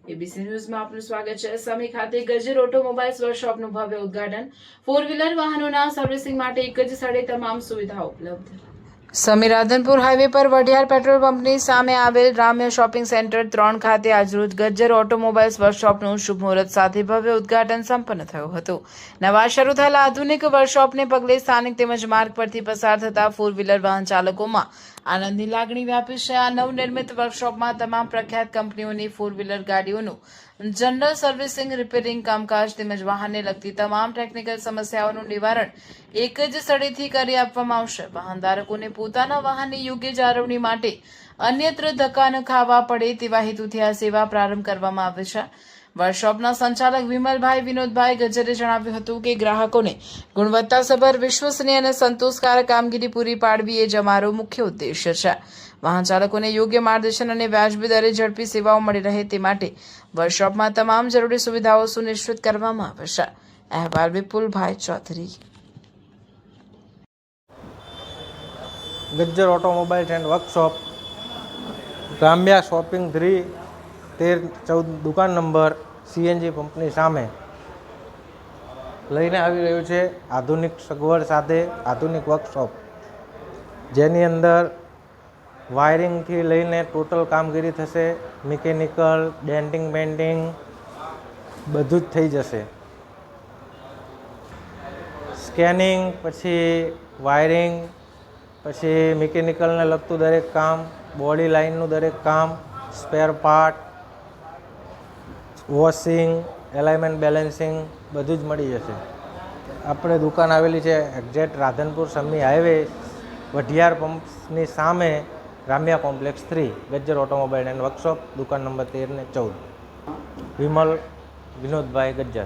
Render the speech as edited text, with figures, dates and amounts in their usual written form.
ABC ન્યૂઝમાં આપનું સ્વાગત છે। સમી ખાતે ગજર ઓટોમોબાઇલ્સ વર્કશોપનું ભવ્ય ઉદ્ઘાટન। ફોર વ્હીલર વાહનોના સર્વિસિંગ માટે એક જ સ્થળે તમામ સુવિધાઓ ઉપલબ્ધ। સમી રાધનપુર હાઈવે પર વઢિયાર પેટ્રોલ પંપની સામે આવેલ રામ્ય શોપિંગ સેન્ટર 3 ખાતે આજરોજ ગજ્જર ઓટોમોબાઇલ્સ વર્કશોપનું શુભ મુહૂર્ત સાથે ભવ્ય ઉદ્ઘાટન સંપન્ન થયું હતું। નવા શરૂ થયેલા આધુનિક વર્કશોપને પગલે સ્થાનિક તેમજ માર્ગ પરથી પસાર થતા ફોર વ્હીલર વાહન ચાલકોમાં આનંદની લાગણી વ્યાપી છે। આ નવનિર્મિત વર્કશોપમાં તમામ પ્રખ્યાત કંપનીઓની ફોર વ્હીલર ગાડીઓનું જનરલ સર્વિસિંગ, રિપેરિંગ કામકાજ તેમજ વાહનને લગતી તમામ ટેકનિકલ સમસ્યાઓનું નિવારણ એક જ સ્થળેથી કરી આપવામાં આવશે। વાહન ધારકોને પોતાના વાહનની યોગ્ય જાળવણી માટે અન્યત્ર ધક્કા ન ખાવા પડે તેવા હેતુથી આ સેવા પ્રારંભ કરવામાં આવે છે। વર્કશોપના સંચાલક વિમલભાઈ વિનોદભાઈ ગજ્જરે જણાવ્યું હતું કે ગ્રાહકોને ગુણવત્તાસભર, વિશ્વસનીય અને સંતોષકારક કામગીરી પૂરી પાડવી એ જ અમારો મુખ્ય ઉદ્દેશ્ય છે। વાહન ચાલકોને યોગ્ય માર્ગદર્શન અને વ્યાજબી દરે ઝડપી સેવાઓ મળી રહે તે માટે વર્કશોપમાં તમામ જરૂરી સુવિધાઓ સુનિશ્ચિત કરવામાં આવે છે। અહેવાલ Vipulbhai Chaudhary. Gajjar automobiles and workshop, Ramya shopping 3, 13-14 દુકાન નંબર, સીએનજી પંપની સામે લઈને આવી રહ્યું છે આધુનિક સગવડ સાથે આધુનિક વર્કશોપ, જેની અંદર વાયરિંગથી લઈને ટોટલ કામગીરી થશે। મિકેનિકલ, ડેન્ટિંગ, પેન્ટિંગ બધું જ થઈ જશે। સ્કેનિંગ, પછી વાયરિંગ, પછી મિકેનિકલને લગતું દરેક કામ, બોડી લાઇનનું દરેક કામ, spare part, washing, alignment, balancing બધું જ મળી જશે। આપણે દુકાન આવેલી છે એક્ઝેક્ટ રાધનપુર સમી હાઈવે, વઢિયાર પંપની સામે, Ramya complex 3, Gajjar automobile and workshop, દુકાન નંબર 13 ને 14, વિમલ વિનોદભાઈ ગજ્જર।